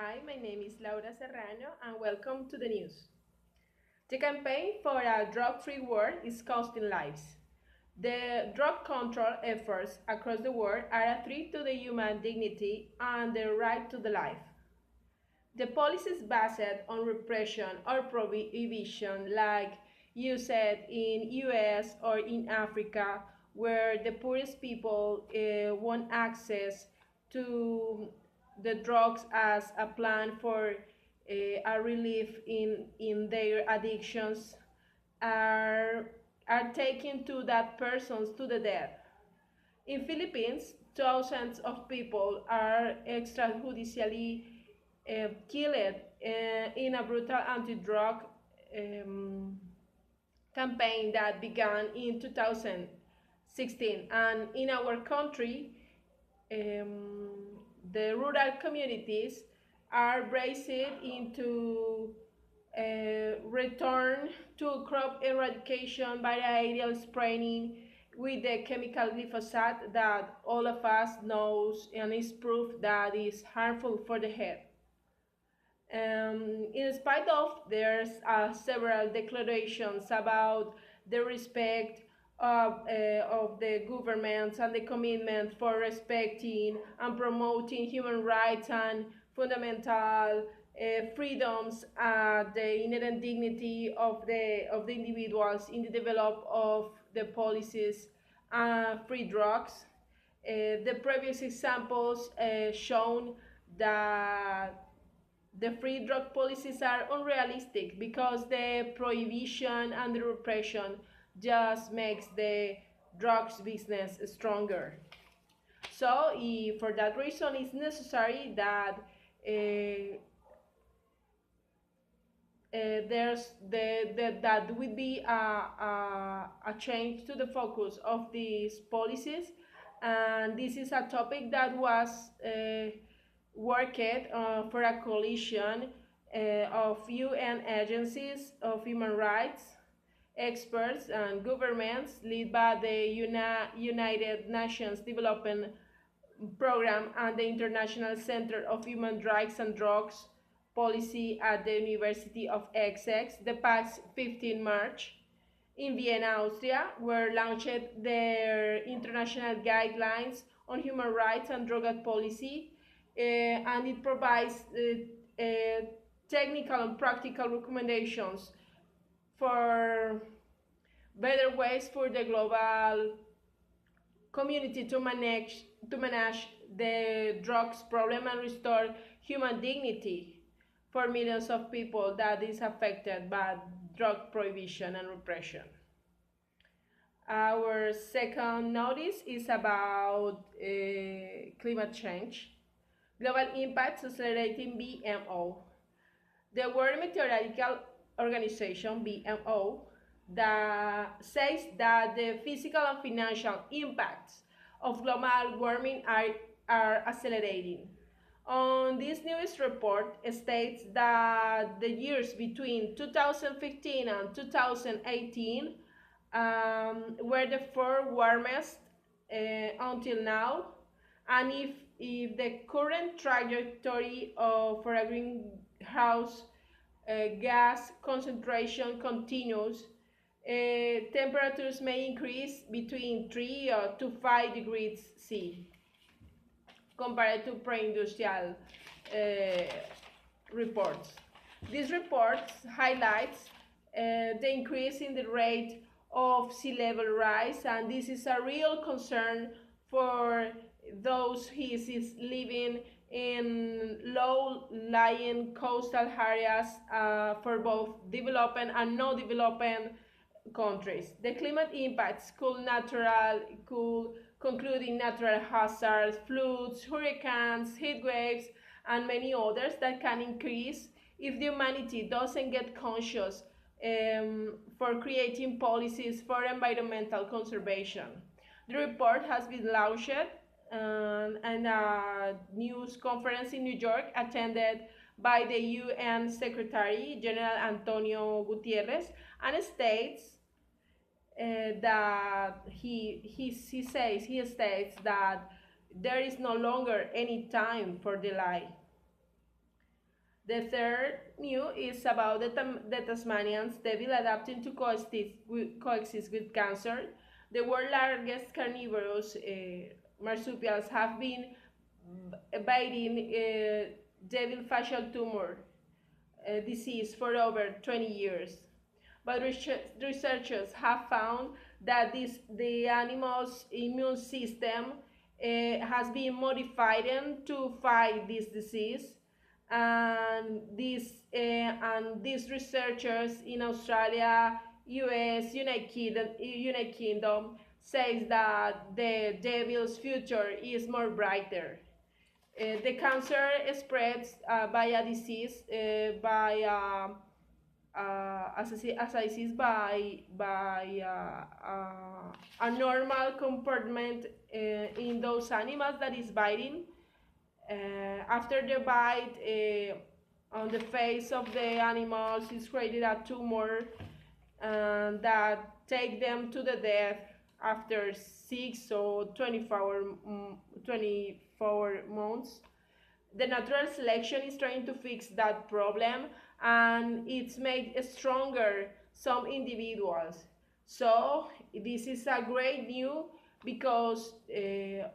Hi, my name is Laura Serrano and welcome to the news. The campaign for a drug-free world is costing lives. The drug control efforts across the world are a threat to the human dignity and the right to the life. The policies based on repression or prohibition, like you said in US or in Africa, where the poorest people want access to the drugs as a plan for a relief in their addictions, are are taken to that persons to the death. In Philippines, thousands of people are extrajudicially killed in a brutal anti-drug um, campaign that began in 2016. And in our country, um, the rural communities are braced into return to crop eradication by aerial spraying with the chemical glyphosate that all of us knows and is proof that is harmful for the health. In spite of there's several declarations about the respect of the governments and the commitment for respecting and promoting human rights and fundamental freedoms, the inherent dignity of the individuals in the development of the policies free drugs. The previous examples shown that the free drug policies are unrealistic because the prohibition and the repression just makes the drugs business stronger. So for that reason it's necessary that that would be a change to the focus of these policies, and this is a topic that was worked for a coalition of UN agencies of human rights, experts, and governments led by the United Nations Development Program and the International Center of Human Rights and Drugs Policy at the University of Essex the past 15 March. In Vienna, Austria, were launched their international guidelines on human rights and drug policy, and it provides technical and practical recommendations for better ways for the global community to manage the drugs problem and restore human dignity for millions of people that is affected by drug prohibition and repression. Our second notice is about climate change. Global impacts accelerating BMO. The World Meteorological Organization, BMO, that says that the physical and financial impacts of global warming are accelerating. On this newest report states that the years between 2015 and 2018 were the four warmest until now, and if the current trajectory for a greenhouse gas concentration continues, temperatures may increase between 3 to 5 degrees C compared to pre-industrial reports. This report highlights the increase in the rate of sea level rise, and this is a real concern for those who is living in low-lying coastal areas for both developing and non-developing countries. The climate impacts could concluding natural hazards, floods, hurricanes, heat waves, and many others that can increase if the humanity doesn't get conscious for creating policies for environmental conservation. The report has been launched and a news conference in New York attended by the UN Secretary General Antonio Gutierrez, and states that he states that there is no longer any time for delay. The third news is about the Tasmanian devil adapting to coexist with cancer. The world's largest carnivorous marsupials have been biting devil facial tumor disease for over 20 years. But researchers have found that the animal's immune system has been modified to fight this disease, and these researchers in Australia, US, United Kingdom says that the devil's future is more brighter. The cancer spreads by a disease, by ascites by a normal compartment in those animals that is biting. After the bite, on the face of the animals is created a tumor that take them to the death after 6 or 24 months. The natural selection is trying to fix that problem, and it's made stronger some individuals. So this is a great news because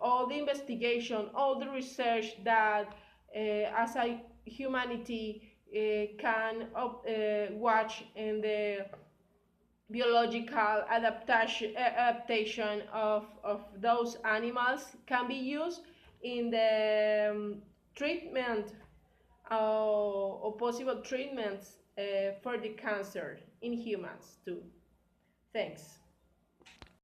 all the investigation, all the research that as a humanity can watch in the biological adaptation of those animals can be used in the treatment or possible treatments for the cancer in humans too. Thanks.